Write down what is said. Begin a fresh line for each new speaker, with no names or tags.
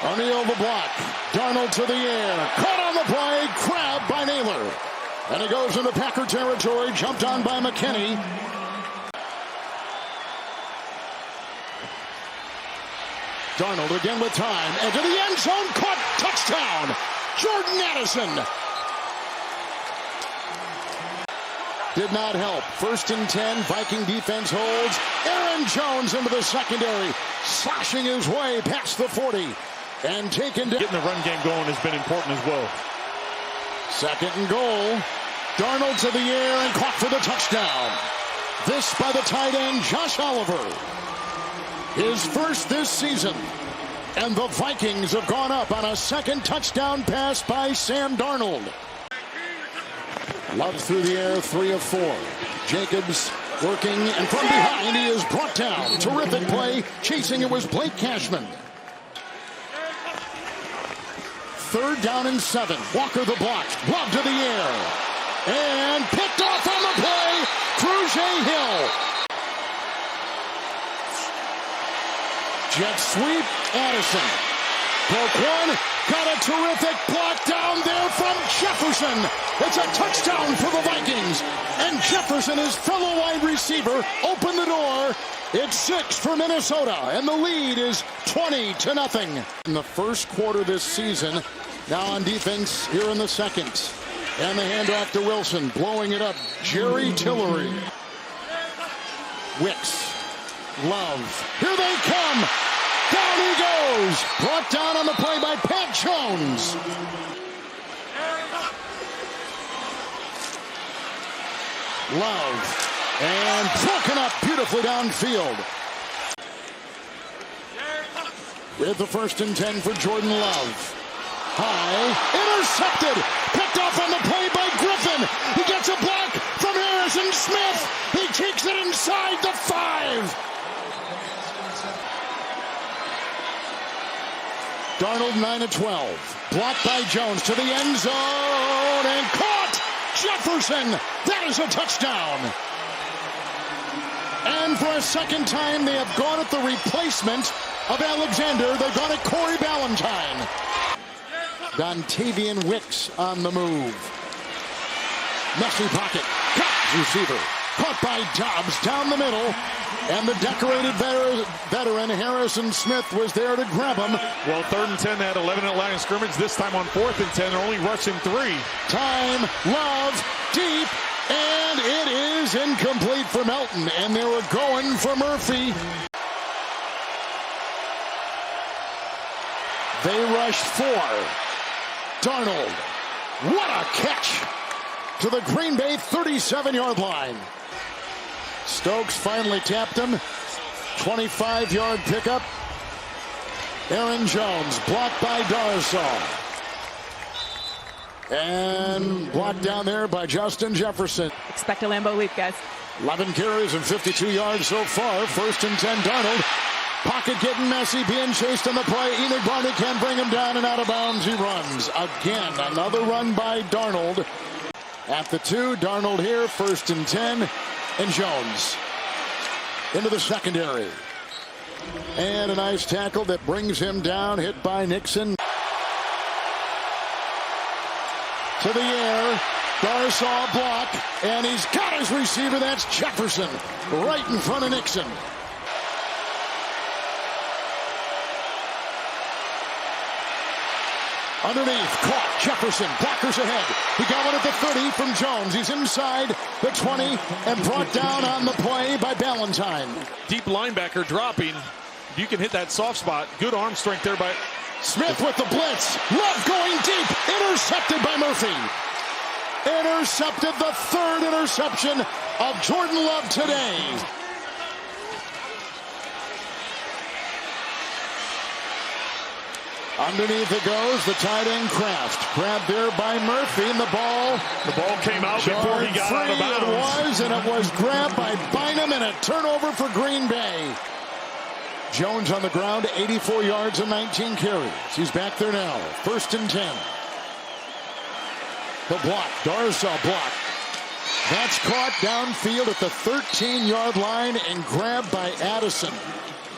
O'Neal the block. Darnold to the air. Caught on the play. Grabbed by Naylor. And he goes into Packer territory. Jumped on by McKinney. Darnold again with time. And to the end zone. Caught. Touchdown. Jordan Addison. Did not help. 1st and 10. Viking defense holds. Aaron Jones into the secondary. Slashing his way past the 40. And taken down.
Getting the run game going has been important as well.
2nd and goal. Darnold to the air and caught for the touchdown. This by the tight end, Josh Oliver. His first this season. And the Vikings have gone up on a 2nd touchdown pass by Sam Darnold. Love through the air, 3 of 4. Jacobs working, and from behind he is brought down. Terrific play. Chasing it was Blake Cashman. 3rd down and 7. Walker the block. Love to the air. And picked off on the play. Cruz Hill. Jet sweep. Addison. Broke one. Got a terrific block down there from Jefferson. It's a touchdown for the Vikings. And Jefferson, his fellow wide receiver, opened the door. It's 6 for Minnesota, and the lead is 20-0. In the first quarter this season, now on defense here in the 2nd. And the handoff to Wilson, blowing it up. Jerry Tillery. Wicks. Love. Here they come. Down he goes. Brought down on the play by Pat Jones. Love. And broken up beautifully downfield. With the 1st and 10 for Jordan Love. High. Intercepted. Picked off on the play by Griffin. He gets a block from Harrison Smith. He takes it inside the 5. Darnold 9 of 12. Blocked by Jones to the end zone and caught. Jefferson. That is a touchdown. And for a 2nd time, they have gone at the replacement of Alexander. They've gone at Corey Ballantyne. Dontavian Wicks on the move. Messy pocket. Got receiver. Caught by Dobbs down the middle. And the decorated veteran Harrison Smith was there to grab him.
Well, 3rd and 10, they had 11 at line of scrimmage. This time on 4th and 10, they're only rushing 3.
Time, Love, deep, and it is incomplete for Melton. And they were going for Murphy. They rushed 4. Darnold. What a catch to the Green Bay 37-yard line. Stokes finally tapped him. 25-yard pickup. Aaron Jones blocked by Darsaw. And blocked down there by Justin Jefferson.
Expect a Lambeau leap, guys.
11 carries and 52 yards so far. 1st and 10, Darnold. Pocket getting messy, being chased on the play. Enoch Barney can't bring him down, and out of bounds he runs. Again, another run by Darnold. At the 2, Darnold here, 1st and 10. And Jones into the secondary. And a nice tackle that brings him down, hit by Nixon. To the air. Darsaw block, and he's got his receiver. That's Jefferson right in front of Nixon. Underneath, caught. Jefferson, blockers ahead. He got one at the 30 from Jones. He's inside the 20 and brought down on the play by Ballantyne.
Deep linebacker dropping. You can hit that soft spot. Good arm strength there by
Smith with the blitz. Love going deep. Intercepted by Murphy. Intercepted, the 3rd interception of Jordan Love today. Underneath it goes the tight end Kraft. Grabbed there by Murphy, and the ball
came out before he got out of bounds.
It was grabbed by Bynum, and a turnover for Green Bay. Jones on the ground, 84 yards and 19 carries. He's back there now. 1st and 10. The block, Darsaw block. That's caught downfield at the 13-yard line and grabbed by Addison.